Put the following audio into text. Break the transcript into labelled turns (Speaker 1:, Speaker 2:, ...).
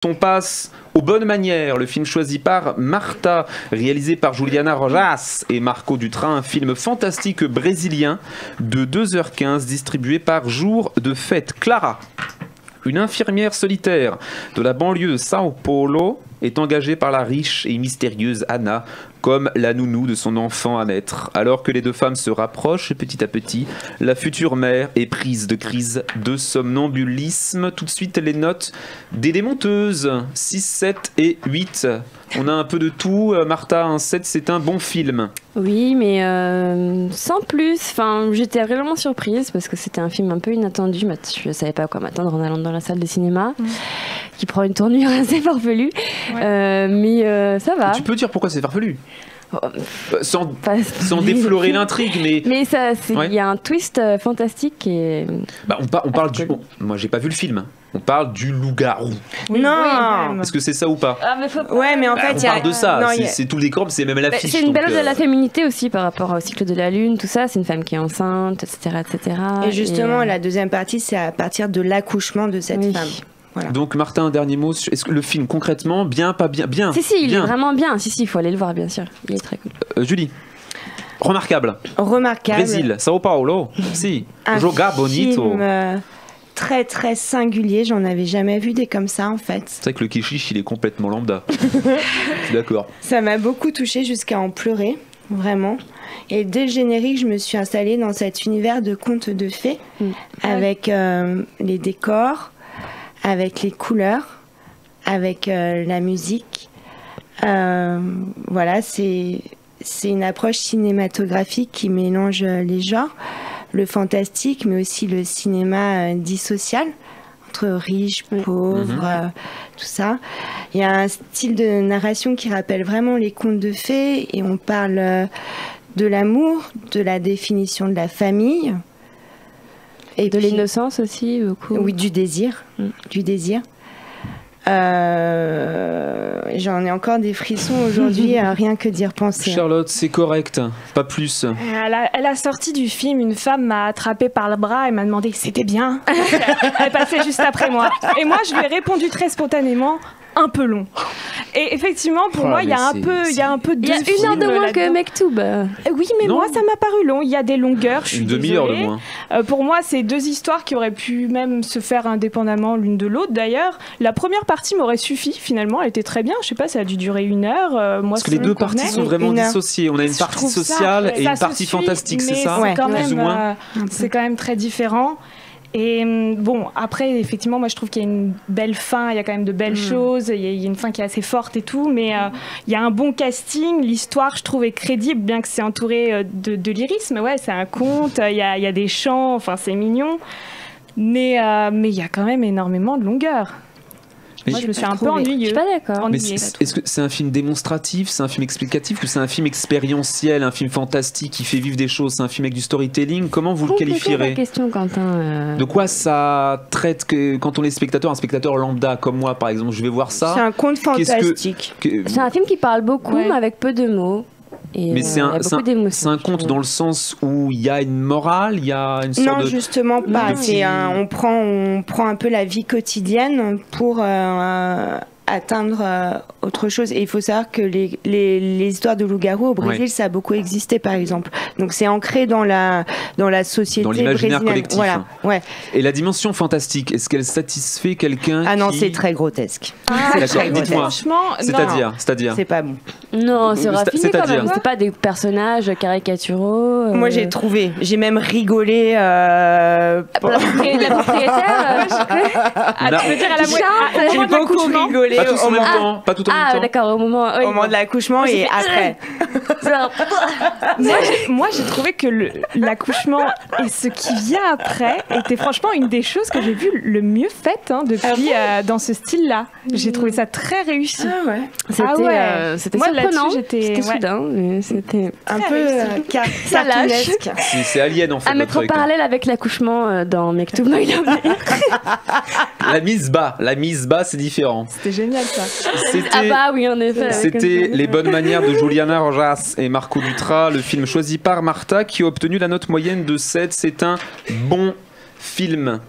Speaker 1: On passe aux bonnes manières, le film choisi par Martha, réalisé par Juliana Rojas et Marco Dutra, un film fantastique brésilien de 2h15 distribué par Jour de Fête. Clara, une infirmière solitaire de la banlieue de Sao Paulo, est engagée par la riche et mystérieuse Anna comme la nounou de son enfant à naître. Alors que les deux femmes se rapprochent petit à petit, la future mère est prise de crise de somnambulisme. Tout de suite, les notes des démonteuses. 6, 7 et 8. On a un peu de tout. Martha, un 7, c'est un bon film.
Speaker 2: Oui, mais sans plus. Enfin, j'étais vraiment surprise parce que c'était un film un peu inattendu. Je ne savais pas à quoi m'attendre en allant dans la salle de cinéma, qui prend une tournure assez farfelue. Ouais. Mais ça va.
Speaker 1: Tu peux dire pourquoi c'est farfelu? Sans déflorer l'intrigue, mais
Speaker 2: il y a un twist fantastique et
Speaker 1: on parle du. Moi, j'ai pas vu le film. On parle du loup-garou.
Speaker 3: Oui, non.
Speaker 1: Est-ce que c'est ça ou pas?
Speaker 3: Ouais, mais en fait,
Speaker 1: on parle de ça. C'est tout le décor, c'est même l'affiche.
Speaker 2: C'est une belle ode à la féminité aussi par rapport au cycle de la lune, tout ça. C'est une femme qui est enceinte, etc., etc.
Speaker 3: Et justement, la deuxième partie, c'est à partir de l'accouchement de cette femme. Voilà.
Speaker 1: Donc Martin, un dernier mot. Est-ce que le film concrètement, bien, pas bien, bien?
Speaker 2: Si, il est vraiment bien. Si, il faut aller le voir, bien sûr. Il est très cool.
Speaker 1: Julie, remarquable. Brésil, Sao Paulo. Si. Joga bonito.
Speaker 3: Très très singulier. J'en avais jamais vu des comme ça en fait.
Speaker 1: C'est vrai que le Keshish, il est complètement lambda. Je suis d'accord.
Speaker 3: Ça m'a beaucoup touchée jusqu'à en pleurer, vraiment. Et dès le générique, je me suis installée dans cet univers de contes de fées, avec les décors, avec les couleurs, avec la musique. Voilà, c'est une approche cinématographique qui mélange les genres, le fantastique, mais aussi le cinéma dit social, entre riches, pauvres, tout ça. Il y a un style de narration qui rappelle vraiment les contes de fées, et on parle de l'amour, de la définition de la famille.
Speaker 2: Et de l'innocence aussi, beaucoup.
Speaker 3: Oui, du désir. Du désir. J'en ai encore des frissons aujourd'hui, rien que d'y repenser.
Speaker 1: Charlotte, c'est correct, pas plus.
Speaker 4: Elle a sorti du film, une femme m'a attrapée par le bras et m'a demandé c'était bien. Elle passait juste après moi. Et moi, je lui ai répondu très spontanément, un peu long. Et effectivement, pour moi, il y a un peu de.
Speaker 2: Il y a 1 heure de moins que Mektoub.
Speaker 4: Oui, mais moi, ça m'a paru long. Il y a des longueurs. Je suis
Speaker 1: une demi-heure de moins.
Speaker 4: Pour moi, c'est 2 histoires qui auraient pu même se faire indépendamment l'une de l'autre. D'ailleurs, la première partie m'aurait suffi. Finalement, elle était très bien. Je sais pas, ça a dû durer 1 heure. Moi,
Speaker 1: parce que les deux parties sont vraiment dissociées. On a une partie sociale et une partie fantastique, c'est ça?
Speaker 4: C'est quand même très différent. Et bon, après, effectivement, moi je trouve qu'il y a une belle fin, il y a quand même de belles choses, il y a une fin qui est assez forte et tout, mais il y a un bon casting, l'histoire je trouve est crédible, bien que c'est entouré de lyrisme, ouais, c'est un conte, il y a des chants, enfin c'est mignon, mais il y a quand même énormément de longueur. Moi, je me suis un peu ennuyeux.
Speaker 2: Je suis pas d'accord.
Speaker 1: Mais est-ce que c'est un film démonstratif, c'est un film explicatif, ou c'est un film expérientiel, un film fantastique qui fait vivre des choses, c'est un film avec du storytelling? Comment vous le qualifierez?
Speaker 2: Question, Quentin.
Speaker 1: De quoi ça traite quand on est spectateur, un spectateur lambda comme moi par exemple, je vais voir ça.
Speaker 3: C'est un conte fantastique.
Speaker 2: C'est un film qui parle beaucoup, mais avec peu de mots. Et
Speaker 1: mais c'est un conte dans le sens où il y a une morale, il y a une sorte
Speaker 3: non, justement pas. On prend un peu la vie quotidienne pour atteindre autre chose. Et il faut savoir que les histoires de loup-garou au Brésil, ça a beaucoup existé, par exemple. Donc c'est ancré dans la société
Speaker 1: dans l'imaginaire collectif.
Speaker 3: Voilà. Ouais.
Speaker 1: Et la dimension fantastique, est-ce qu'elle satisfait quelqu'un?
Speaker 3: Ah non, c'est très grotesque.
Speaker 1: D'accord, dites-moi. C'est-à-dire
Speaker 3: c'est pas bon.
Speaker 2: Non, c'est raffiné quand même. C'est pas des personnages caricaturaux.
Speaker 3: Moi j'ai trouvé. J'ai même rigolé.
Speaker 2: La propriétaire.
Speaker 4: Tu veux dire à la moitié?
Speaker 3: J'ai beaucoup rigolé.
Speaker 1: Pas tout en même temps. Pas tout en même temps.
Speaker 2: Ah d'accord, au moment
Speaker 3: de l'accouchement et après.
Speaker 4: Moi j'ai trouvé que l'accouchement et ce qui vient après était franchement une des choses que j'ai vu le mieux faite depuis dans ce style-là. J'ai trouvé ça très réussi.
Speaker 2: C'était surprenant. C'était soudain. C'était
Speaker 3: un peu cartoonesque.
Speaker 1: C'est Alien en fait.
Speaker 2: À mettre en parallèle avec l'accouchement dans Mektoub My Love.
Speaker 1: La mise bas, c'est différent.
Speaker 4: C'était génial ça.
Speaker 2: Ah bah oui, en effet.
Speaker 1: C'était Les bonnes manières de Juliana Rojas et Marco Dutra, le film choisi par Martha qui a obtenu la note moyenne de 7. C'est un bon film.